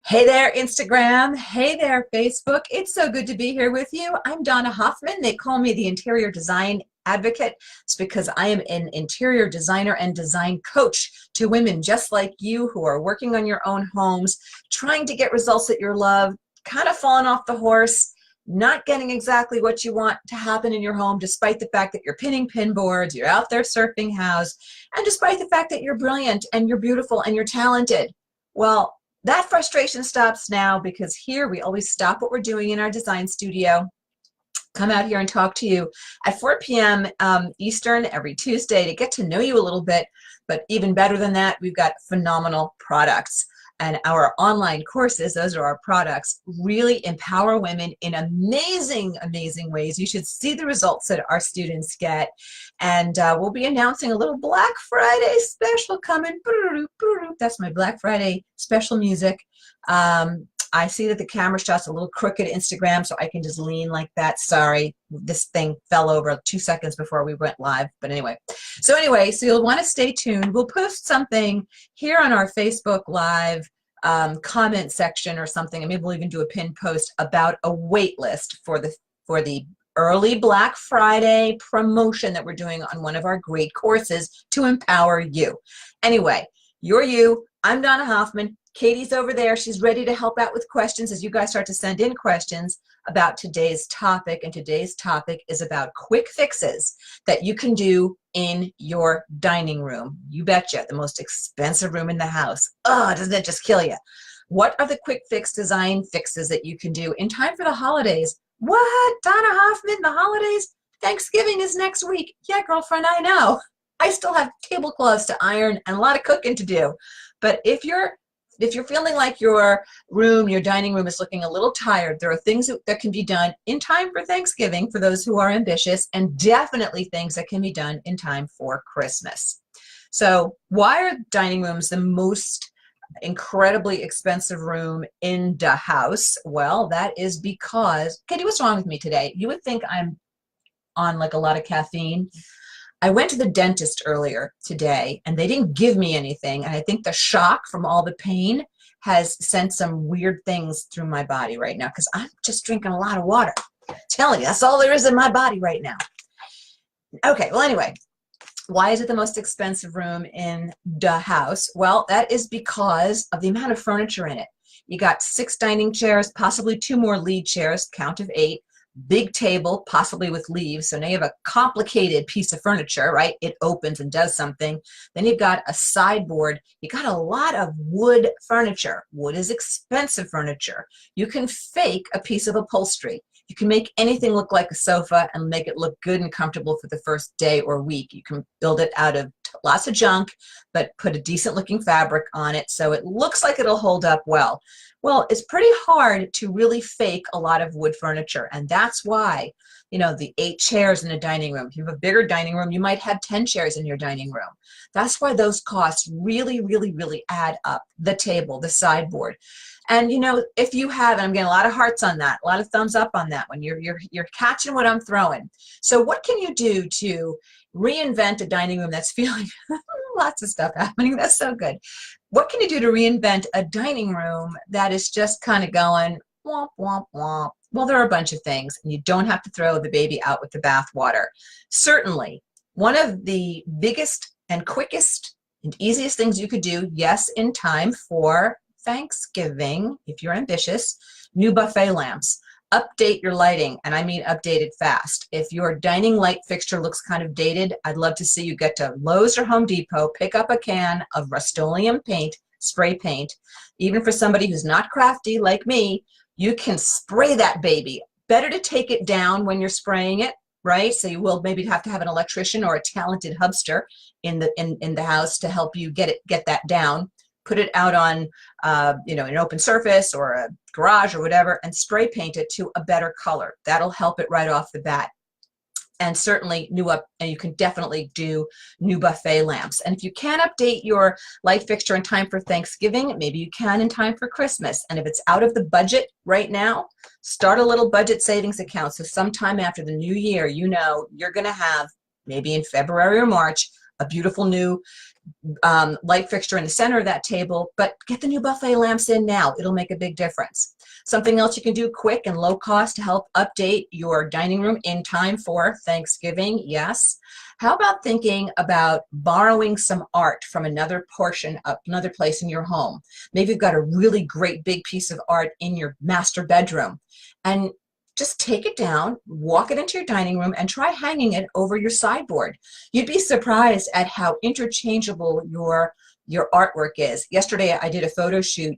Hey there, Instagram. Hey there, Facebook. It's so good to be here with you. I'm Donna Hoffman. They call me the interior design advocate. It's because I am an interior designer and design coach to women just like you who are working on your own homes, trying to get results that you love, kind of falling off the horse, not getting exactly what you want to happen in your home, despite the fact that you're pinning pin boards, you're out there surfing house, and despite the fact that you're brilliant and you're beautiful and you're talented. Well, that frustration stops now because here we always stop what we're doing in our design studio, come out here and talk to you at 4 p.m. Eastern every Tuesday to get to know you a little bit. But even better than that, we've got phenomenal products. And our online courses, those are our products, really empower women in amazing, amazing ways. You should see the results that our students get. And we'll be announcing a little Black Friday special coming. That's my Black Friday special music. I see that the camera shot's a little crooked Instagram, so I can just lean like that. Sorry, this thing fell over 2 seconds before we went live. But anyway, so you'll want to stay tuned. We'll post something here on our Facebook Live comment section or something, and maybe we'll even do a pinned post about a wait list for the early Black Friday promotion that we're doing on one of our great courses to empower you. Anyway, you're you. I'm Donna Hoffman. Katie's over there. She's ready to help out with questions as you guys start to send in questions about today's topic. And today's topic is about quick fixes that you can do in your dining room. You betcha, the most expensive room in the house. Oh, doesn't that just kill you? What are the quick fix design fixes that you can do in time for the holidays? What? Donna Hoffman, the holidays? Thanksgiving is next week. Yeah, girlfriend, I know. I still have tablecloths to iron and a lot of cooking to do. But if you're feeling like your dining room is looking a little tired, there are things that can be done in time for Thanksgiving for those who are ambitious, and definitely things that can be done in time for Christmas. So why are dining rooms the most incredibly expensive room in the house? Well, that is because, Katie, what's wrong with me today? You would think I'm on like a lot of caffeine. I went to the dentist earlier today and they didn't give me anything, and I think the shock from all the pain has sent some weird things through my body right now because I'm just drinking a lot of water. I'm telling you, that's all there is in my body right now. Okay, well anyway, why is it the most expensive room in the house? Well, that is because of the amount of furniture in it. You got 6 dining chairs, possibly 2 more lead chairs, count of 8. Big table, possibly with leaves. So now you have a complicated piece of furniture, right? It opens and does something. Then you've got a sideboard. You got a lot of wood furniture. Wood is expensive furniture. You can fake a piece of upholstery. You can make anything look like a sofa and make it look good and comfortable for the first day or week. You can build it out of lots of junk, but put a decent looking fabric on it so it looks like it'll hold up well. Well, it's pretty hard to really fake a lot of wood furniture, and that's why, you know, the 8 chairs in a dining room. If you have a bigger dining room, you might have 10 chairs in your dining room. That's why those costs really, really, really add up. The table, the sideboard. And you know, if you have, and I'm getting a lot of hearts on that, a lot of thumbs up on that one, you're catching what I'm throwing. So what can you do to reinvent a dining room that's feeling lots of stuff happening? That's so good. What can you do to reinvent a dining room that is just kind of going womp, womp, womp? Well, there are a bunch of things, and you don't have to throw the baby out with the bathwater. Certainly, one of the biggest and quickest and easiest things you could do, yes, in time for Thanksgiving, if you're ambitious, new buffet lamps. Update your lighting, and I mean update it fast. If your dining light fixture looks kind of dated, I'd love to see you get to Lowe's or Home Depot, pick up a can of Rust-Oleum paint, spray paint. Even for somebody who's not crafty like me, you can spray that baby. Better to take it down when you're spraying it, right? So you will maybe have to have an electrician or a talented hubster in the house to help you get that down. Put it out on, you know, an open surface or a garage or whatever, and spray paint it to a better color. That'll help it right off the bat. And certainly and you can definitely do new buffet lamps. And if you can't update your light fixture in time for Thanksgiving, maybe you can in time for Christmas. And if it's out of the budget right now, start a little budget savings account. So sometime after the new year, you know, you're going to have, maybe in February or March, a beautiful new light fixture in the center of that table, but get the new buffet lamps in now. It'll make a big difference. Something else you can do quick and low cost to help update your dining room in time for Thanksgiving, yes. How about thinking about borrowing some art from another portion of another place in your home? Maybe you've got a really great big piece of art in your master bedroom, and just take it down, walk it into your dining room, and try hanging it over your sideboard. You'd be surprised at how interchangeable your artwork is. Yesterday, I did a photo shoot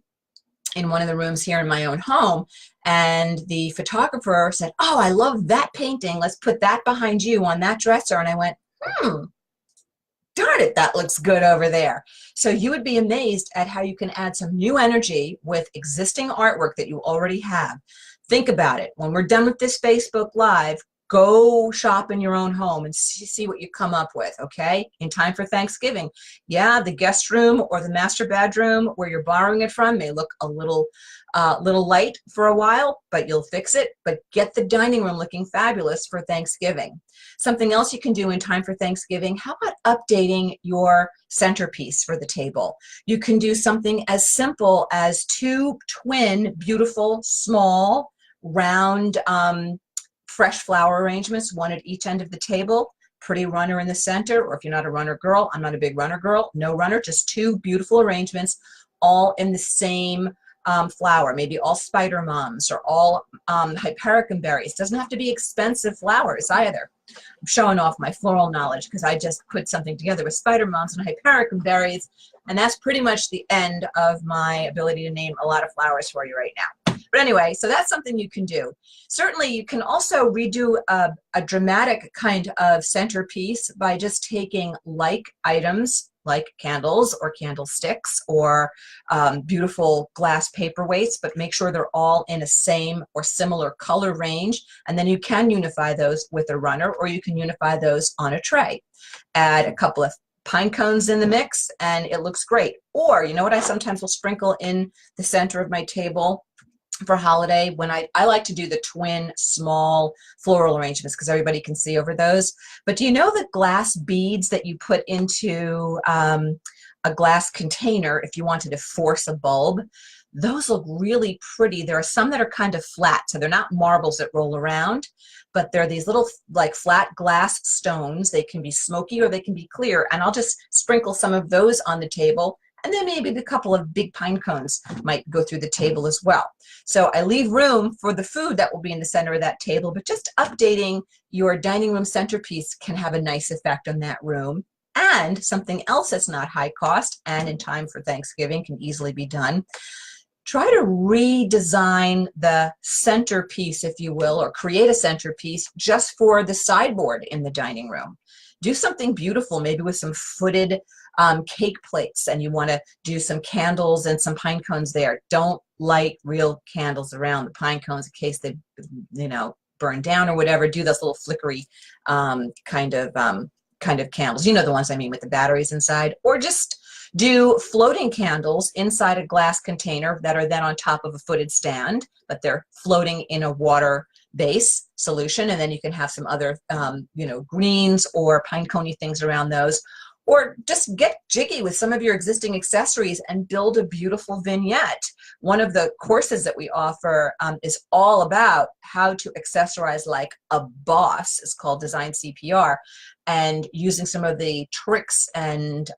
in one of the rooms here in my own home, and the photographer said, "Oh, I love that painting. Let's put that behind you on that dresser." And I went, darn it, that looks good over there. So you would be amazed at how you can add some new energy with existing artwork that you already have. Think about it. When we're done with this Facebook Live, go shop in your own home and see what you come up with, okay? In time for Thanksgiving. Yeah, the guest room or the master bedroom where you're borrowing it from may look a little light for a while, but you'll fix it. But get the dining room looking fabulous for Thanksgiving. Something else you can do in time for Thanksgiving, how about updating your centerpiece for the table? You can do something as simple as 2 twin, beautiful, small, round, fresh flower arrangements, one at each end of the table, pretty runner in the center, or if you're not a runner girl, I'm not a big runner girl, no runner, just 2 beautiful arrangements, all in the same flower, maybe all spider mums or all hypericum berries. Doesn't have to be expensive flowers either. I'm showing off my floral knowledge because I just put something together with spider mums and hypericum berries, and that's pretty much the end of my ability to name a lot of flowers for you right now. But anyway, so that's something you can do. Certainly, you can also redo a dramatic kind of centerpiece by just taking like items, like candles or candlesticks or beautiful glass paperweights, but make sure they're all in a same or similar color range. And then you can unify those with a runner, or you can unify those on a tray. Add a couple of pine cones in the mix and it looks great. Or, you know what I sometimes will sprinkle in the center of my table for holiday, when I like to do the twin small floral arrangements because everybody can see over those. But do you know the glass beads that you put into a glass container if you wanted to force a bulb? Those look really pretty. There are some that are kind of flat, so they're not marbles that roll around, but they're these little like flat glass stones. They can be smoky or they can be clear, and I'll just sprinkle some of those on the table. And then maybe a couple of big pine cones might go through the table as well. So I leave room for the food that will be in the center of that table, but just updating your dining room centerpiece can have a nice effect on that room. And something else that's not high cost and in time for Thanksgiving can easily be done. Try to redesign the centerpiece, if you will, or create a centerpiece just for the sideboard in the dining room. Do something beautiful, maybe with some footed cake plates, and you want to do some candles and some pine cones there. Don't light real candles around the pine cones in case they, burn down or whatever. Do those little flickery kind of candles. You know the ones I mean, with the batteries inside. Or just do floating candles inside a glass container that are then on top of a footed stand, but they're floating in a water base solution, and then you can have some other greens or pine coney things around those. Or just get jiggy with some of your existing accessories and build a beautiful vignette. One of the courses that we offer is all about how to accessorize like a boss. It's called Design CPR. And using some of the tricks and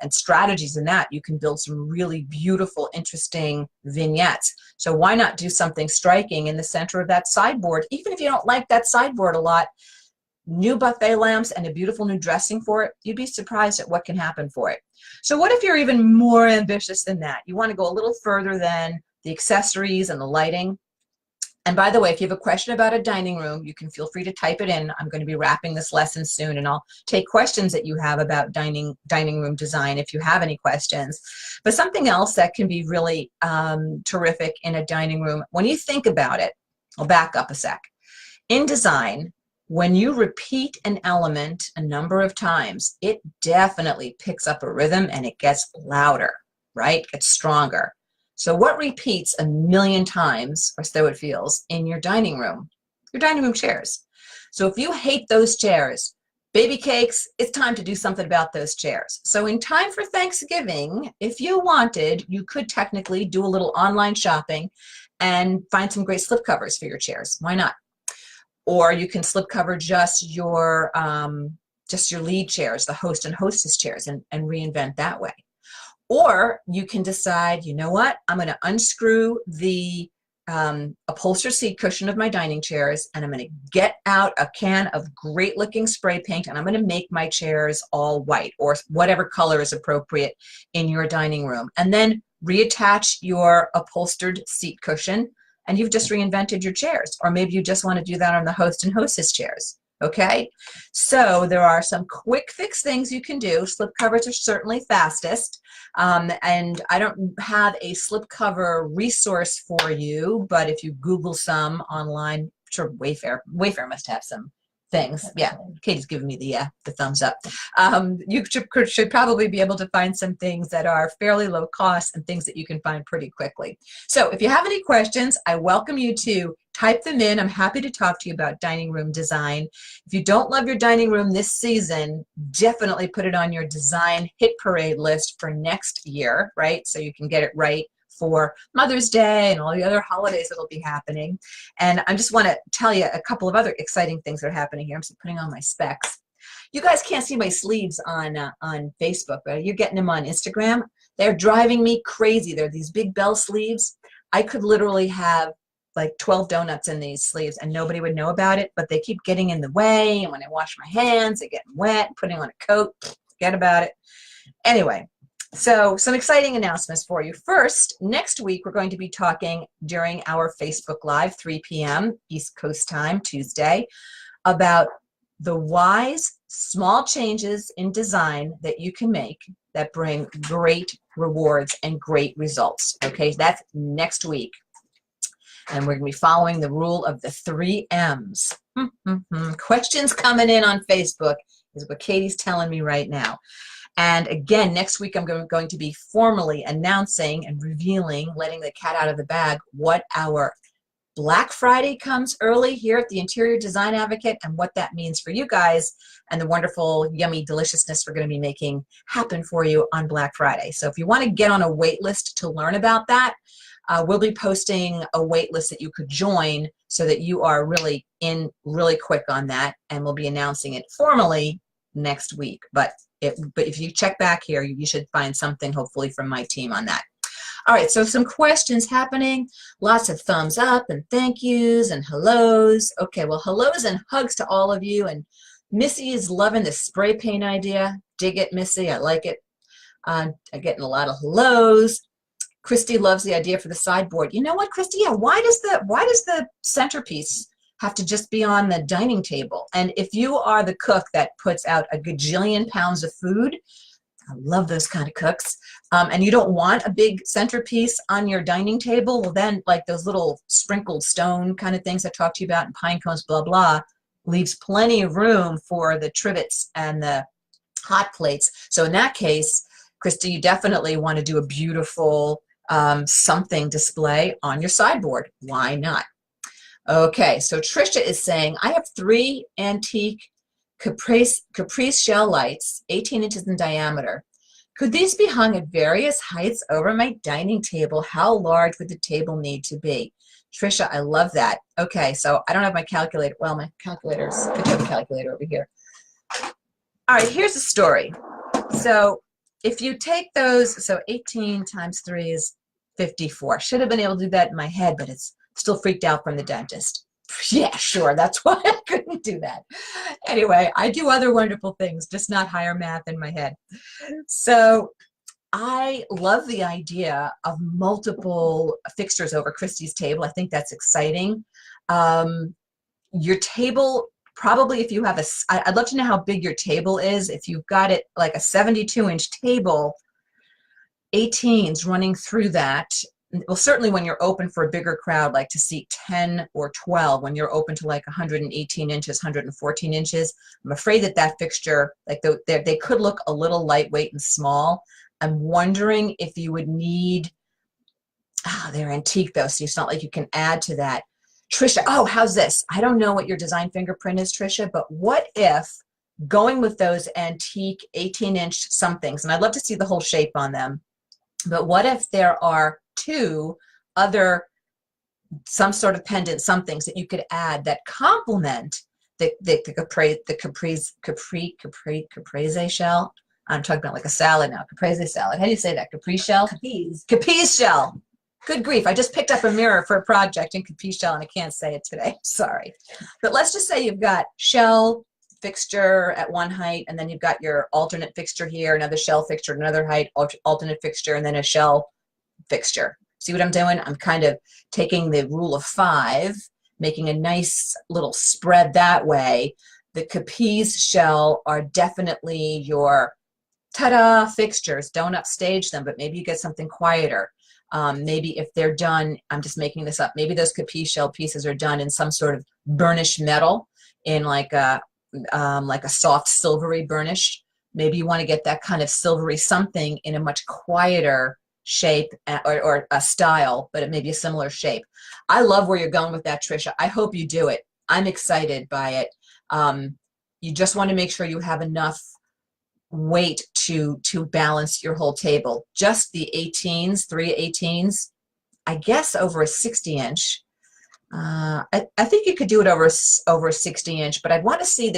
strategies in that, you can build some really beautiful, interesting vignettes. So why not do something striking in the center of that sideboard? Even if you don't like that sideboard a lot, new buffet lamps and a beautiful new dressing for it, you'd be surprised at what can happen for it. So what if you're even more ambitious than that? You want to go a little further than the accessories and the lighting. And by the way, if you have a question about a dining room, you can feel free to type it in. I'm going to be wrapping this lesson soon, and I'll take questions that you have about dining room design if you have any questions. But something else that can be really terrific in a dining room, when you think about it, I'll back up a sec. In design, when you repeat an element a number of times, it definitely picks up a rhythm and it gets louder, right? It gets stronger. So what repeats a million times, or so it feels, in your dining room? Your dining room chairs. So if you hate those chairs, baby cakes, it's time to do something about those chairs. So in time for Thanksgiving, if you wanted, you could technically do a little online shopping and find some great slipcovers for your chairs. Why not? Or you can slipcover just your lead chairs, the host and hostess chairs, and reinvent that way. Or you can decide, you know what, I'm going to unscrew the upholstered seat cushion of my dining chairs, and I'm going to get out a can of great looking spray paint, and I'm going to make my chairs all white or whatever color is appropriate in your dining room, and then reattach your upholstered seat cushion, and you've just reinvented your chairs. Or maybe you just want to do that on the host and hostess chairs. Okay, so there are some quick fix things you can do. Slip covers are certainly fastest, and I don't have a slip cover resource for you, but if you Google some online, I'm sure Wayfair must have some things. Yeah, Katie's giving me the thumbs up. You should probably be able to find some things that are fairly low cost and things that you can find pretty quickly. So if you have any questions, I welcome you to type them in. I'm happy to talk to you about dining room design. If you don't love your dining room this season, definitely put it on your design hit parade list for next year, right? So you can get it right for Mother's Day and all the other holidays that'll be happening. And I just want to tell you a couple of other exciting things that are happening here. I'm just putting on my specs. You guys can't see my sleeves on Facebook, but you're getting them on Instagram. They're driving me crazy. They're these big bell sleeves. I could literally have like 12 donuts in these sleeves and nobody would know about it, but they keep getting in the way. And when I wash my hands, they get wet, putting on a coat, forget about it. Anyway, so some exciting announcements for you. First, next week, we're going to be talking during our Facebook Live, 3 p.m. East Coast time, Tuesday, about the wise, small changes in design that you can make that bring great rewards and great results. Okay, that's next week. And we're going to be following the rule of the 3 M's. Questions coming in on Facebook is what Katie's telling me right now. And again, next week I'm going to be formally announcing and revealing, letting the cat out of the bag, what our Black Friday comes early here at the Interior Design Advocate and what that means for you guys and the wonderful, yummy deliciousness we're going to be making happen for you on Black Friday. So if you want to get on a wait list to learn about that, we'll be posting a wait list that you could join so that you are really in really quick on that, and we'll be announcing it formally next week. But if you check back here, you should find something hopefully from my team on that. All right, so some questions happening. Lots of thumbs up and thank yous and hellos. Okay, well, hellos and hugs to all of you. And Missy is loving the spray paint idea. Dig it, Missy. I like it. I'm getting a lot of hellos. Christy loves the idea for the sideboard. You know what, Christy? Yeah, why does the centerpiece have to just be on the dining table? And if you are the cook that puts out a gajillion pounds of food, I love those kind of cooks, and you don't want a big centerpiece on your dining table, well then, like those little sprinkled stone kind of things I talked to you about, and pine cones, blah, blah, leaves plenty of room for the trivets and the hot plates. So in that case, Christy, you definitely want to do a beautiful something display on your sideboard. Why not? Okay, so Trisha is saying, I have 3 antique Caprice shell lights, 18 inches in diameter. Could these be hung at various heights over my dining table? How large would the table need to be? Trisha, I love that. Okay, so I don't have my calculator. Well, my calculator's, I have a calculator over here. All right, here's the story. So if you take those, so 18 times 3 is 54. Should have been able to do that in my head, but it's still freaked out from the dentist. Yeah, sure, that's why I couldn't do that. Anyway, I do other wonderful things, just not higher math in my head. So I love the idea of multiple fixtures over Christy's table. I think that's exciting. Your table, probably if you have I'd love to know how big your table is. If you've got it like a 72-inch table, 18s running through that. Well, certainly when you're open for a bigger crowd, like to seat 10 or 12, when you're open to like 118 inches, 114 inches, I'm afraid that fixture, like they could look a little lightweight and small. I'm wondering if you would need, they're antique though, so it's not like you can add to that. Trisha, how's this? I don't know what your design fingerprint is, Trisha, but what if going with those antique 18-inch somethings, and I'd love to see the whole shape on them, but what if there are two other some sort of pendant somethings that you could add that complement caprese shell. I'm talking about like a salad now, caprese salad. How do you say that? Capri shell? Capiz shell. Good grief, I just picked up a mirror for a project in capiz shell and I can't say it today, sorry. But let's just say you've got shell fixture at one height, and then you've got your alternate fixture here, another shell fixture, another height, alternate fixture, and then a shell fixture. See what I'm doing? I'm kind of taking the rule of 5, making a nice little spread that way. The capiz shell are definitely your ta-da fixtures. Don't upstage them, but maybe you get something quieter. Maybe if they're done, I'm just making this up, maybe those capiz shell pieces are done in some sort of burnished metal, in like a soft silvery burnish. Maybe you want to get that kind of silvery something in a much quieter shape or a style, but it may be a similar shape. I love where you're going with that, Trisha. I hope you do it. I'm excited by it. You just want to make sure you have enough weight to balance your whole table. Just the 18s, 3 18s, I guess over a 60-inch. I think you could do it over a 60-inch, but I'd want to see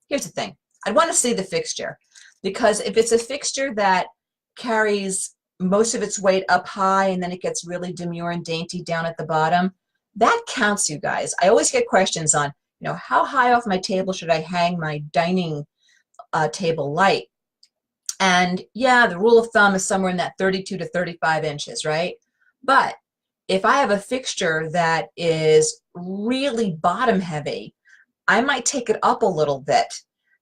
here's the thing. I'd want to see the fixture, because if it's a fixture that carries most of its weight up high and then it gets really demure and dainty down at the bottom, that counts, you guys. I always get questions on, how high off my table should I hang my dining table light? And yeah, the rule of thumb is somewhere in that 32 to 35 inches, right? But if I have a fixture that is really bottom heavy, I might take it up a little bit.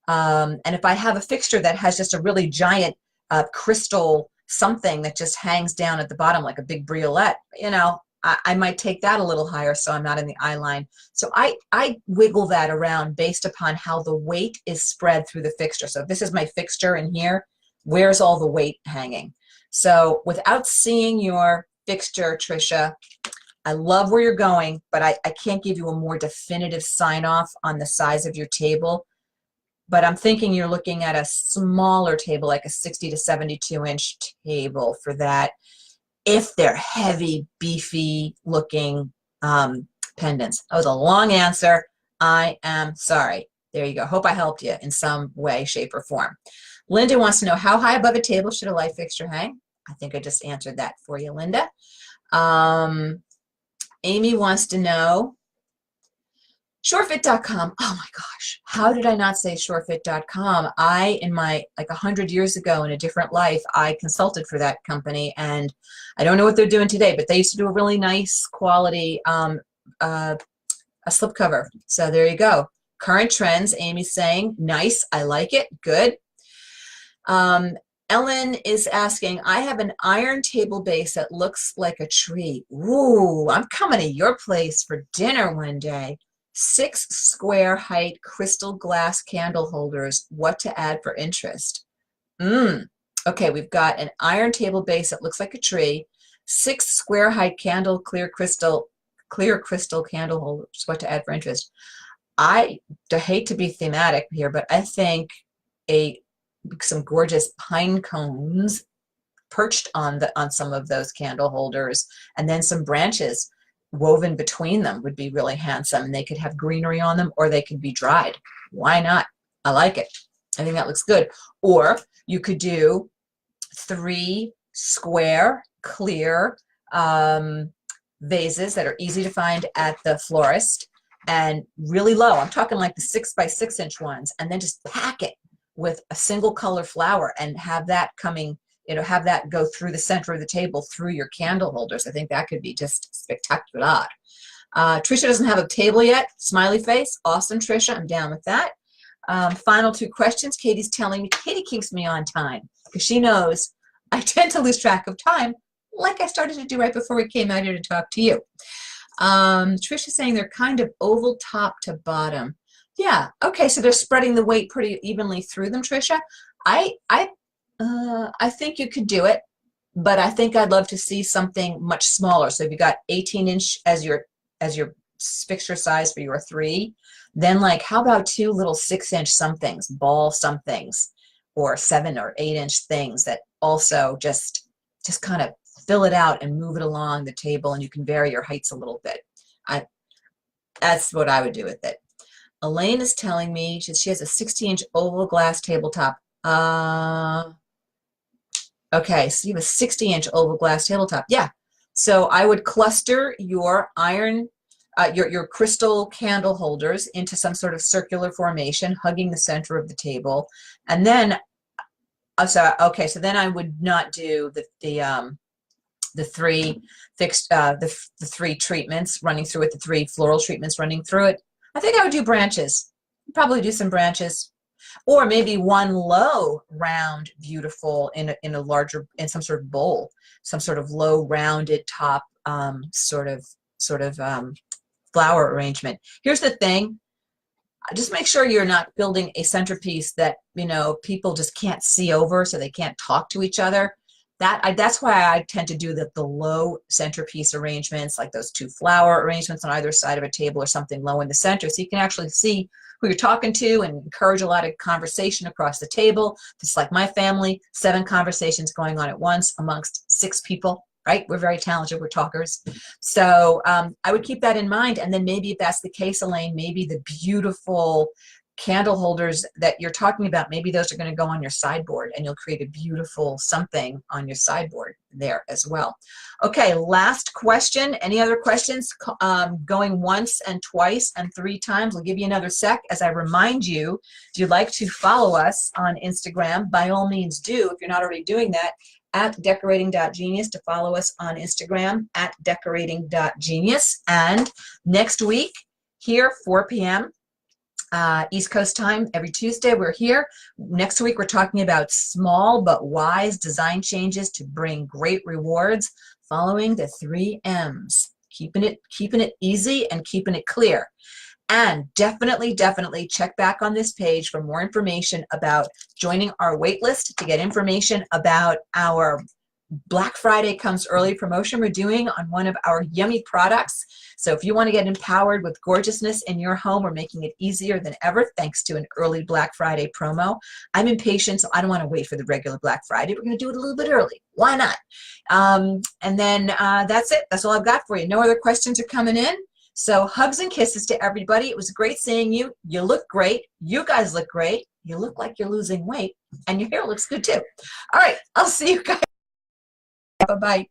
And if I have a fixture that has just a really giant crystal something that just hangs down at the bottom like a big briolette, I might take that a little higher so I'm not in the eye line. So I wiggle that around based upon how the weight is spread through the fixture. So if this is my fixture in here, where's all the weight hanging? So without seeing your fixture, Trisha, I love where you're going, but I can't give you a more definitive sign off on the size of your table. But I'm thinking you're looking at a smaller table, like a 60 to 72 inch table for that, if they're heavy, beefy looking pendants. That was a long answer. I am sorry. There you go. Hope I helped you in some way, shape, or form. Linda wants to know, how high above a table should a light fixture hang? I think I just answered that for you, Linda. Amy wants to know, surefit.com. Oh my gosh, how did I not say surefit.com? In my, like 100 years ago in a different life, I consulted for that company, and I don't know what they're doing today, but they used to do a really nice quality a slipcover. So there you go. Current trends, Amy's saying, nice, I like it, good. Ellen is asking, I have an iron table base that looks like a tree. Ooh, I'm coming to your place for dinner one day. 6 square height crystal glass candle holders. What to add for interest? Okay, we've got an iron table base that looks like a tree. 6 square height clear crystal candle holders. What to add for interest? I hate to be thematic here, but I think some gorgeous pine cones perched on some of those candle holders, and then some branches woven between them would be really handsome, and they could have greenery on them, or they could be dried. Why not? I like it. I think that looks good. Or you could do 3 square clear vases that are easy to find at the florist and really low. I'm talking like the 6 by 6 inch ones, and then just pack it with a single color flower and have that have that go through the center of the table through your candle holders. I think that could be just spectacular. Trisha doesn't have a table yet. Smiley face. Awesome, Trisha. I'm down with that. Final 2 questions. Katie's telling me, Katie keeps me on time because she knows I tend to lose track of time, like I started to do right before we came out here to talk to you. Trisha's saying they're kind of oval top to bottom. Yeah, okay, so they're spreading the weight pretty evenly through them, Trisha. I think you could do it, but I think I'd love to see something much smaller. So if you got 18-inch as your fixture size for your 3, then like how about 2 little 6-inch somethings, ball somethings, or 7 or 8-inch things that also just kind of fill it out and move it along the table, and you can vary your heights a little bit. That's what I would do with it. Elaine is telling me she has a 60-inch oval glass tabletop. Okay, so you have a 60-inch oval glass tabletop. Yeah. So I would cluster your your crystal candle holders into some sort of circular formation, hugging the center of the table, and then so then I would not do the 3 fixed the 3 treatments running through it, the 3 floral treatments running through it. I think I would do branches. Probably do some branches, or maybe 1 low, round, beautiful in some sort of bowl, some sort of low, rounded top, sort of flower arrangement. Here's the thing: just make sure you're not building a centerpiece that people just can't see over, so they can't talk to each other. That's why I tend to do the low centerpiece arrangements, like those 2 flower arrangements on either side of a table, or something low in the center, so you can actually see who you're talking to and encourage a lot of conversation across the table. Just like my family, 7 conversations going on at once amongst 6 people, right? We're very talented, we're talkers. So I would keep that in mind. And then maybe if that's the case, Elaine, maybe the beautiful candle holders that you're talking about, maybe those are going to go on your sideboard, and you'll create a beautiful something on your sideboard there as well. Okay, last question. Any other questions? Going once and twice and 3 times. We'll give you another sec as I remind you, if you'd like to follow us on Instagram, by all means do, if you're not already doing that, at decorating.genius, to follow us on Instagram at decorating.genius. And next week here, 4 p.m. East Coast time, every Tuesday we're here. Next week we're talking about small but wise design changes to bring great rewards, following the 3 M's. Keeping it easy and keeping it clear. And definitely check back on this page for more information about joining our wait list, to get information about our Black Friday comes early promotion we're doing on one of our yummy products. So if you want to get empowered with gorgeousness in your home, we're making it easier than ever thanks to an early Black Friday promo. I'm impatient, so I don't want to wait for the regular Black Friday. We're going to do it a little bit early. Why not? And then that's it. That's all I've got for you. No other questions are coming in. So hugs and kisses to everybody. It was great seeing you. You look great. You guys look great. You look like you're losing weight, and your hair looks good too. All right, I'll see you guys. Bye-bye.